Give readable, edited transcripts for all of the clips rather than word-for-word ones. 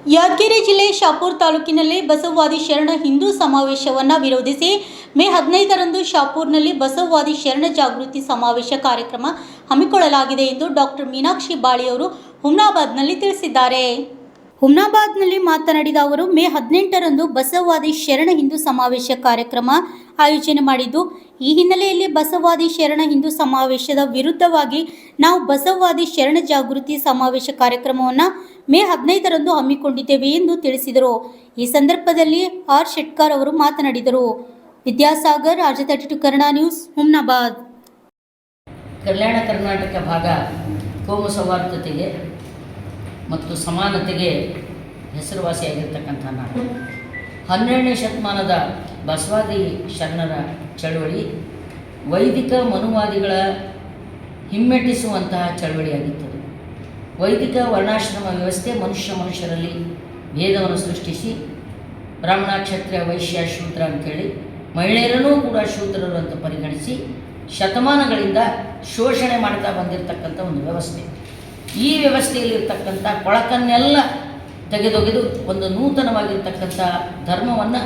ಯಾದಗಿರಿ ಜಿಲ್ಲೆ ಶಾಪುರ ತಾಲೂಕಿನಲ್ಲಿ ಬಸವವಾದಿ ಶರಣ ಹಿಂದೂ ಸಮಾವೇಶವನ್ನು ವಿರೋಧಿಸಿ ಮೇ 15ರಂದು ಶಾಪುರ್ನಲ್ಲಿ ಬಸವವಾದಿ ಶರಣ ಜಾಗೃತಿ ಸಮಾವೇಶ ಕಾರ್ಯಕ್ರಮ ಹಮ್ಮಿಕೊಳ್ಳಲಾಗಿದೆ ಎಂದು ಡಾಕ್ಟರ್ ಮೀನಾಕ್ಷಿ ಬಾಳಿಯವರು ಹುಮ್ನಾಬಾದ್ನಲ್ಲಿ ತಿಳಿಸಿದ್ದಾರೆ. ಹುಮ್ನಾಬಾದ್ನಲ್ಲಿ ಮಾತನಾಡಿದ ಅವರು ಮೇ 18ರಂದು ಬಸವವಾದಿ ಶರಣ ಹಿಂದೂ ಸಮಾವೇಶ ಕಾರ್ಯಕ್ರಮ ಆಯೋಜನೆ ಮಾಡಿದ್ದು, ಈ ಹಿನ್ನೆಲೆಯಲ್ಲಿ ಬಸವವಾದಿ ಶರಣ ಹಿಂದೂ ಸಮಾವೇಶದ ವಿರುದ್ಧವಾಗಿ ನಾವು ಬಸವವಾದಿ ಶರಣ ಜಾಗೃತಿ ಸಮಾವೇಶ ಕಾರ್ಯಕ್ರಮವನ್ನು ಮೇ 15ರಂದು ಹಮ್ಮಿಕೊಂಡಿದ್ದೇವೆ ಎಂದು ತಿಳಿಸಿದರು. ಈ ಸಂದರ್ಭದಲ್ಲಿ ಆರ್ ಶೆಟ್ಕರ್ ಅವರು ಮಾತನಾಡಿದರು. Vidyasagar, RJ32 Kannada news, Humnabad. ಕಲ್ಯಾಣ ಕರ್ನಾಟಕ ಭಾಗ ಕೋಮು ಸೌಹಾರ್ದತೆಗೆ ಮತ್ತು ಸಮಾನತೆಗೆ ಹೆಸರುವಾಸಿಯಾಗಿರ್ತಕ್ಕಂಥ ನಾಡು. 12ನೇ ಶತಮಾನದ ಬಸವಾದಿ ಶರಣರ ಚಳವಳಿ ವೈದಿಕ ಮನುವಾದಿಗಳ ಹಿಮ್ಮೆಟ್ಟಿಸುವಂತಹ ಚಳವಳಿಯಾಗಿತ್ತು. ವೈದಿಕ ವರ್ಣಾಶ್ರಮ ವ್ಯವಸ್ಥೆ ಮನುಷ್ಯರಲ್ಲಿ ಭೇದವನ್ನು ಸೃಷ್ಟಿಸಿ ಬ್ರಾಹ್ಮಣ, ಕ್ಷತ್ರಿಯ, ವೈಶ್ಯ, ಶೂದ್ರ ಅಂಥೇಳಿ ಮಹಿಳೆಯರನ್ನೂ ಕೂಡ ಶೂದ್ರರು ಅಂತ ಪರಿಗಣಿಸಿ ಶತಮಾನಗಳಿಂದ ಶೋಷಣೆ ಮಾಡ್ತಾ ಬಂದಿರತಕ್ಕಂಥ ಒಂದು ವ್ಯವಸ್ಥೆ. ಈ ವ್ಯವಸ್ಥೆಯಲ್ಲಿರ್ತಕ್ಕಂಥ ಕೊಳಕನ್ನೆಲ್ಲ ತೆಗೆದೊಗೆದು ಒಂದು ನೂತನವಾಗಿರ್ತಕ್ಕಂಥ ಧರ್ಮವನ್ನು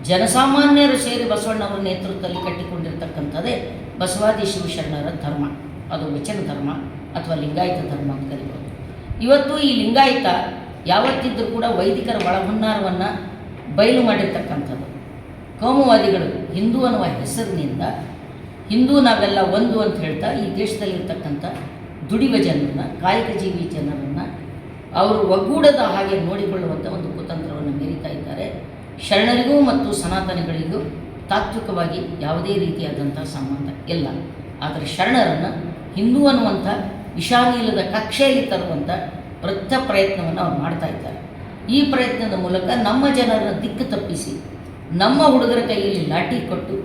ಜನಸಾಮಾನ್ಯರು ಸೇರಿ ಬಸವಣ್ಣವರ ನೇತೃತ್ವದಲ್ಲಿ ಕಟ್ಟಿಕೊಂಡಿರ್ತಕ್ಕಂಥದ್ದೇ ಬಸವಾದಿ ಶಿವಶರಣರ ಧರ್ಮ. ಅದು ವಚನ ಧರ್ಮ ಅಥವಾ ಲಿಂಗಾಯತ ಧರ್ಮ ಅಂತ ಕರೀಬೋದು. ಇವತ್ತು ಈ ಲಿಂಗಾಯತ ಯಾವತ್ತಿದ್ದರೂ ಕೂಡ ವೈದಿಕರ ಒಳಹುನ್ನಾರವನ್ನು ಬಯಲು ಮಾಡಿರ್ತಕ್ಕಂಥದ್ದು. ಕೋಮುವಾದಿಗಳು ಹಿಂದೂ ಅನ್ನುವ ಹೆಸರಿನಿಂದ ಹಿಂದೂ ನಾವೆಲ್ಲ ಒಂದು ಅಂತ ಹೇಳ್ತಾ ಈ ದೇಶದಲ್ಲಿರ್ತಕ್ಕಂಥ ದುಡಿಯುವ ಜನರನ್ನು, ಕಾಯಕ ಜೀವಿ ಜನರನ್ನು ಅವರು ಒಗ್ಗೂಡದ ಹಾಗೆ ನೋಡಿಕೊಳ್ಳುವಂಥ ಒಂದು ಕುತಂತ್ರವನ್ನು ಮೀರಿತಾ ಇದ್ದಾರೆ. ಶರಣರಿಗೂ ಮತ್ತು ಸನಾತನಿಗಳಿಗೂ ತಾತ್ವಿಕವಾಗಿ ಯಾವುದೇ ರೀತಿಯಾದಂಥ ಸಂಬಂಧ ಇಲ್ಲ. ಆದರೆ ಶರಣರನ್ನು ಹಿಂದೂ ಅನ್ನುವಂಥ ವಿಷಾನೀಲದ ಕಕ್ಷೆಯಲ್ಲಿ ತರುವಂಥ ಪ್ರಯತ್ನವನ್ನು ಅವ್ರು ಮಾಡ್ತಾ ಇದ್ದಾರೆ. ಈ ಪ್ರಯತ್ನದ ಮೂಲಕ ನಮ್ಮ ಜನರನ್ನು ದಿಕ್ಕು ತಪ್ಪಿಸಿ ನಮ್ಮ ಹುಡುಗರ ಕೈಯಲ್ಲಿ ಲಾಠಿ ಕೊಟ್ಟು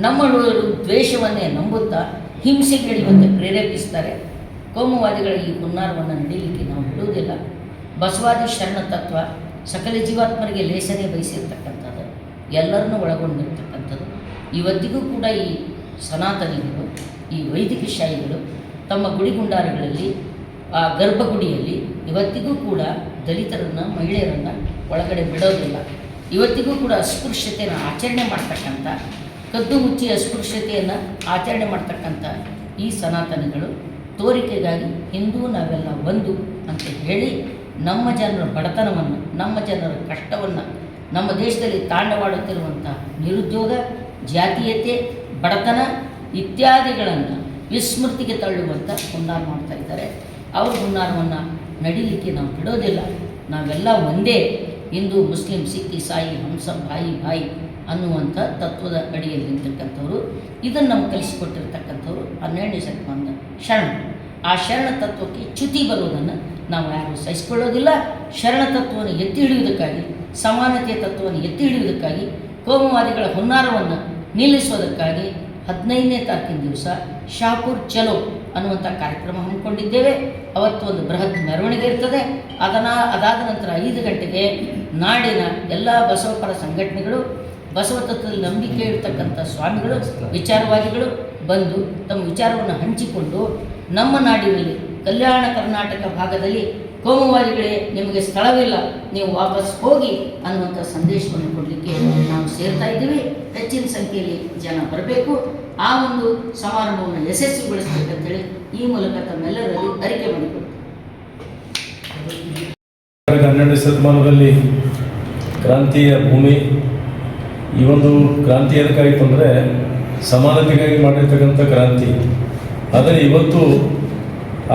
ನಮ್ಮ ಹುಡುಗರು ದ್ವೇಷವನ್ನೇ ನಂಬುತ್ತಾ ಹಿಂಸೆಗಿಳಿಯುವಂತೆ ಪ್ರೇರೇಪಿಸ್ತಾರೆ. ಕೋಮುವಾದಿಗಳ ಈ ಹುನ್ನಾರವನ್ನು ನಡೀಲಿಕ್ಕೆ ನಾವು ಬಿಡುವುದಿಲ್ಲ. ಬಸವಾದಿ ಶರಣ ತತ್ವ ಸಕಲ ಜೀವಾತ್ಮರಿಗೆ ಲೇಸನೆ ಬಯಸಿರ್ತಕ್ಕಂಥದ್ದು, ಎಲ್ಲರನ್ನೂ ಒಳಗೊಂಡಿರ್ತಕ್ಕಂಥದ್ದು. ಇವತ್ತಿಗೂ ಕೂಡ ಈ ಸನಾತನಿಗಳು, ಈ ವೈದಿಕಶಾಹಿಗಳು ತಮ್ಮ ಗುಡಿಗುಂಡಾರಗಳಲ್ಲಿ, ಆ ಗರ್ಭಗುಡಿಯಲ್ಲಿ ಇವತ್ತಿಗೂ ಕೂಡ ದಲಿತರನ್ನು, ಮಹಿಳೆಯರನ್ನು ಒಳಗಡೆ ಬಿಡೋದಿಲ್ಲ. ಇವತ್ತಿಗೂ ಕೂಡ ಅಸ್ಪೃಶ್ಯತೆಯನ್ನು ಆಚರಣೆ ಮಾಡ್ತಕ್ಕಂಥ, ಕದ್ದು ಮುಚ್ಚಿ ಅಸ್ಪೃಶ್ಯತೆಯನ್ನು ಆಚರಣೆ ಮಾಡ್ತಕ್ಕಂಥ ಈ ಸನಾತನಿಗಳು ತೋರಿಕೆಗಾಗಿ ಹಿಂದೂ ನಾವೆಲ್ಲ ಒಂದು ಅಂತ ಹೇಳಿ ನಮ್ಮ ಜನರ ಬಡತನವನ್ನು, ನಮ್ಮ ಜನರ ಕಷ್ಟವನ್ನು, ನಮ್ಮ ದೇಶದಲ್ಲಿ ತಾಂಡವಾಡುತ್ತಿರುವಂಥ ನಿರುದ್ಯೋಗ, ಜಾತೀಯತೆ, ಬಡತನ ಇತ್ಯಾದಿಗಳನ್ನು ವಿಸ್ಮೃತಿಗೆ ತಳ್ಳುವಂಥ ಹುನ್ನಾರ ಮಾಡ್ತಾ ಇದ್ದಾರೆ. ಅವ್ರ ಹುನ್ನಾರವನ್ನು ನಡೀಲಿಕ್ಕೆ ನಾವು ಬಿಡೋದಿಲ್ಲ. ನಾವೆಲ್ಲ ಒಂದೇ, ಹಿಂದೂ, ಮುಸ್ಲಿಂ, ಸಿಖ್, ಇಸಾಯಿ, ಹಂಸ, ಭಾಯಿ ಅನ್ನುವಂಥ ತತ್ವದ ಅಡಿಯಲ್ಲಿ ನಿಂತಕ್ಕಂಥವ್ರು. ಇದನ್ನು ನಮ್ಗೆ ಕಲಿಸಿಕೊಟ್ಟಿರ್ತಕ್ಕಂಥವ್ರು 12ನೇ ಶತಮಾನದ ಶರಣರು. ಆ ಶರಣ ತತ್ವಕ್ಕೆ ಚ್ಯುತಿ ಬರುವುದನ್ನು ನಾವು ಯಾರೂ ಸಹಿಸಿಕೊಳ್ಳೋದಿಲ್ಲ. ಶರಣ ತತ್ವವನ್ನು ಎತ್ತಿ ಹಿಡಿಯುವುದಕ್ಕಾಗಿ, ಸಮಾನತೆಯ ತತ್ವವನ್ನು ಎತ್ತಿ ಹಿಡಿಯುವುದಕ್ಕಾಗಿ, ಕೋಮುವಾದಿಗಳ ಹುನ್ನಾರವನ್ನು ನಿಲ್ಲಿಸೋದಕ್ಕಾಗಿ 15ನೇ ತಾರೀಕಿನ ದಿವಸ ಶಾಪುರ್ ಚಲೋ ಅನ್ನುವಂಥ ಕಾರ್ಯಕ್ರಮ ಹಮ್ಮಿಕೊಂಡಿದ್ದೇವೆ. ಅವತ್ತು ಒಂದು ಬೃಹತ್ ಮೆರವಣಿಗೆ ಇರ್ತದೆ. ಅದಾದ ನಂತರ 5 ಗಂಟೆಗೆ ನಾಡಿನ ಎಲ್ಲ ಬಸವಪರ ಸಂಘಟನೆಗಳು, ಬಸವ ತತ್ವದಲ್ಲಿ ನಂಬಿಕೆ ಇರ್ತಕ್ಕಂಥ ಸ್ವಾಮಿಗಳು, ವಿಚಾರವಾದಿಗಳು ಬಂದು ತಮ್ಮ ವಿಚಾರವನ್ನು ಹಂಚಿಕೊಂಡು ನಮ್ಮ ನಾಡಿನಲ್ಲಿ ಕಲ್ಯಾಣ ಕರ್ನಾಟಕ ಭಾಗದಲ್ಲಿ ಕೋಮುವಾದಿಗಳೇ ನಿಮಗೆ ಸ್ಥಳವಿಲ್ಲ, ನೀವು ವಾಪಸ್ ಹೋಗಿ ಅನ್ನುವಂಥ ಸಂದೇಶವನ್ನು ಕೊಡಲಿಕ್ಕೆ ನಾವು ಸೇರ್ತಾ ಇದ್ದೀವಿ. ಹೆಚ್ಚಿನ ಸಂಖ್ಯೆಯಲ್ಲಿ ಜನ ಬರಬೇಕು. ಆ ಒಂದು ಸಮಾರಂಭವನ್ನು ಯಶಸ್ವಿಗೊಳಿಸಬೇಕಂತೇಳಿ ಈ ಮೂಲಕ ತಮ್ಮೆಲ್ಲರಲ್ಲಿ ಅರಿಕೆ ಮಾಡಿಕೊಡ್ತೀವಿ. 12ನೇ ಶತಮಾನದಲ್ಲಿ ಕ್ರಾಂತಿಯ ಭೂಮಿ. ಈ ಒಂದು ಕ್ರಾಂತಿ ಎದಕ್ಕಾಯಿತು ಅಂದರೆ ಸಮಾನತೆಗಾಗಿ ಮಾಡಿರ್ತಕ್ಕಂಥ ಕ್ರಾಂತಿ. ಆದರೆ ಇವತ್ತು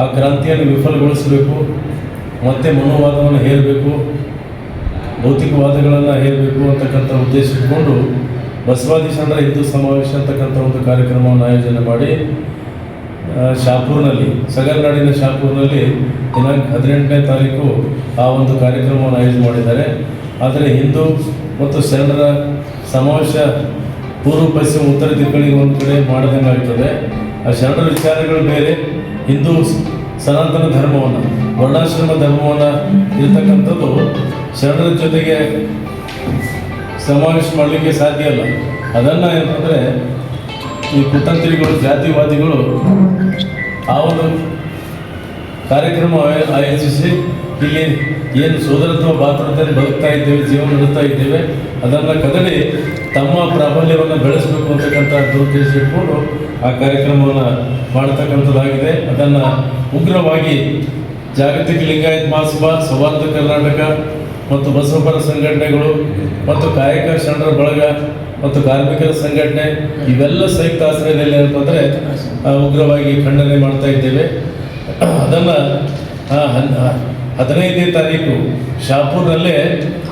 ಆ ಕ್ರಾಂತಿಯನ್ನು ವಿಫಲಗೊಳಿಸಬೇಕು, ಮತ್ತು ಮನೋವಾದವನ್ನು ಹೇರಬೇಕು, ಭೌತಿಕವಾದಗಳನ್ನು ಹೇರಬೇಕು ಅಂತಕ್ಕಂಥ ಉದ್ದೇಶ ಇಟ್ಕೊಂಡು ಬಸವಾದಿ ಶರಣರ ಹಿಂದೂ ಸಮಾವೇಶ ಅಂತಕ್ಕಂಥ ಒಂದು ಕಾರ್ಯಕ್ರಮವನ್ನು ಆಯೋಜನೆ ಮಾಡಿ ಶಾಪುರ್ನಲ್ಲಿ, ಸಗರ್ನಾಡಿನ ಶಾಪುರ್ನಲ್ಲಿ ದಿನಾಂಕ 18ನೇ ತಾರೀಕು ಆ ಒಂದು ಕಾರ್ಯಕ್ರಮವನ್ನು ಆಯೋಜನೆ ಮಾಡಿದ್ದಾರೆ. ಆದರೆ ಹಿಂದೂ ಮತ್ತು ಶರಣರ ಸಮಾವೇಶ ಪೂರ್ವ, ಪಶ್ಚಿಮ, ಉತ್ತರ ದಿಕ್ಕುಗಳಿಗೆ ಒಂದು ಕಡೆ ಮಾಡಿದಂಗೆ ಆಗ್ತದೆ. ಆ ಶರಣರ ವಿಚಾರಗಳು ಬೇರೆ, ಹಿಂದೂ ಸನಾತನ ಧರ್ಮವನ್ನು, ವರ್ಣಾಶ್ರಮ ಧರ್ಮವನ್ನು ಇರ್ತಕ್ಕಂಥದ್ದು ಶರಣರ ಜೊತೆಗೆ ಸಮಾವೇಶ ಮಾಡಲಿಕ್ಕೆ ಸಾಧ್ಯ ಇಲ್ಲ. ಅದನ್ನು ಏನಂತಂದರೆ ಈ ಕುತಂತ್ರಿಗಳು, ಜಾತಿವಾದಿಗಳು ಆ ಒಂದು ಕಾರ್ಯಕ್ರಮ ಆಯೋಜಿಸಿ ಇಲ್ಲಿ ಏನು ಸೋದರತ್ವ ಭಾತೃತ್ವದಲ್ಲಿ ಬದುಕ್ತಾ ಇದ್ದೇವೆ, ಜೀವನ ನಡೆಸ್ತಾ ಇದ್ದೇವೆ, ಅದನ್ನು ಕದಡಿ ತಮ್ಮ ಪ್ರಾಬಲ್ಯವನ್ನು ಬೆಳೆಸಬೇಕು ಅಂತಕ್ಕಂಥ ದುರುದ್ದೇಶ ಇಟ್ಕೊಂಡು ಆ ಕಾರ್ಯಕ್ರಮವನ್ನು ಮಾಡ್ತಕ್ಕಂಥದ್ದಾಗಿದೆ. ಅದನ್ನು ಉಗ್ರವಾಗಿ ಜಾಗತಿಕ ಲಿಂಗಾಯತ್ ಮಹಾಸಭಾ, ಸೌಹಾರ್ದ ಕರ್ನಾಟಕ ಮತ್ತು ಬಸವಪರ ಸಂಘಟನೆಗಳು ಮತ್ತು ಕಾಯಕ ಶರಣರ ಬಳಗ ಮತ್ತು ಕಾರ್ಮಿಕರ ಸಂಘಟನೆ ಇವೆಲ್ಲ ಸಂಯುಕ್ತ ಆಶ್ರಯದಲ್ಲಿ ಅಂತಂದರೆ ಉಗ್ರವಾಗಿ ಖಂಡನೆ ಮಾಡ್ತಾ ಇದ್ದೇವೆ. ಅದನ್ನು 15ನೇ ತಾರೀಕು ಶಾಪೂರ್ನಲ್ಲೇ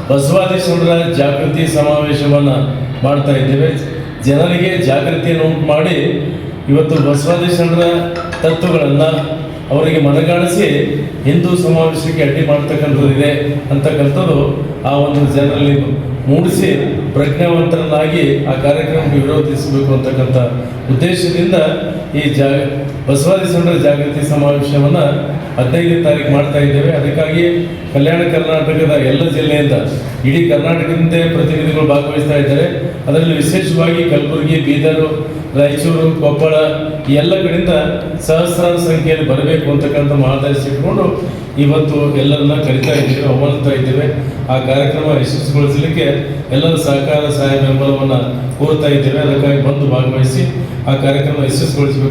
ಬಸವಾದಿ ಶರಣರ ಜಾಗೃತಿ ಸಮಾವೇಶವನ್ನು ಮಾಡ್ತಾ ಇದ್ದೇವೆ. ಜನರಿಗೆ ಜಾಗೃತಿಯನ್ನು ಉಂಟು ಮಾಡಿ ಇವತ್ತು ಬಸವಾದಿ ಶರಣರ ತತ್ವಗಳನ್ನು ಅವರಿಗೆ ಮನಗಾಣಿಸಿ ಹಿಂದೂ ಸಮಾವೇಶಕ್ಕೆ ಅಡ್ಡಿ ಮಾಡ್ತಕ್ಕಂಥದ್ದಿದೆ ಅಂತಕ್ಕಂಥದ್ದು ಆ ಒಂದು ಜನರಲ್ಲಿ ಮೂಡಿಸಿ ಪ್ರಜ್ಞಾವಂತರನ್ನಾಗಿ ಆ ಕಾರ್ಯಕ್ರಮಕ್ಕೆ ವಿರೋಧಿಸಬೇಕು ಅಂತಕ್ಕಂಥ ಉದ್ದೇಶದಿಂದ ಈ ಬಸವಾದಿ ಶರಣರ ಜಾಗೃತಿ ಸಮಾವೇಶವನ್ನು 15ನೇ ತಾರೀಕು ಮಾಡ್ತಾ ಇದ್ದೇವೆ. ಅದಕ್ಕಾಗಿ ಕಲ್ಯಾಣ ಕರ್ನಾಟಕದ ಎಲ್ಲ ಜಿಲ್ಲೆಯಿಂದ, ಇಡೀ ಕರ್ನಾಟಕದಿಂದ ಪ್ರತಿನಿಧಿಗಳು ಭಾಗವಹಿಸ್ತಾ ಇದ್ದಾರೆ. ಅದರಲ್ಲಿ ವಿಶೇಷವಾಗಿ ಕಲಬುರಗಿ, ಬೀದರು, ರಾಯಚೂರು, ಕೊಪ್ಪಳ ಈ ಎಲ್ಲ ಕಡೆಯಿಂದ ಸಹಸ್ರಾರು ಸಂಖ್ಯೆಯಲ್ಲಿ ಬರಬೇಕು ಅಂತಕ್ಕಂಥ ಮಹಾದಾಯಿಸಿ ಇಟ್ಕೊಂಡು ಇವತ್ತು ಎಲ್ಲರನ್ನ ಕರಿತಾ ಇದ್ದೇವೆ, ಆಹ್ವಾನಿಸ್ತಾ ಇದ್ದೇವೆ. ಆ ಕಾರ್ಯಕ್ರಮ ಯಶಸ್ವಿಗೊಳಿಸಲಿಕ್ಕೆ ಎಲ್ಲರ ಸಹಕಾರ, ಸಹಾಯ, ಬೆಂಬಲವನ್ನು ಕೋರ್ತಾ ಇದ್ದೇವೆ. ಅದಕ್ಕಾಗಿ ಬಂದು ಭಾಗವಹಿಸಿ ಆ ಕಾರ್ಯಕ್ರಮ ಯಶಸ್ವಿಗೊಳಿಸಬೇಕು.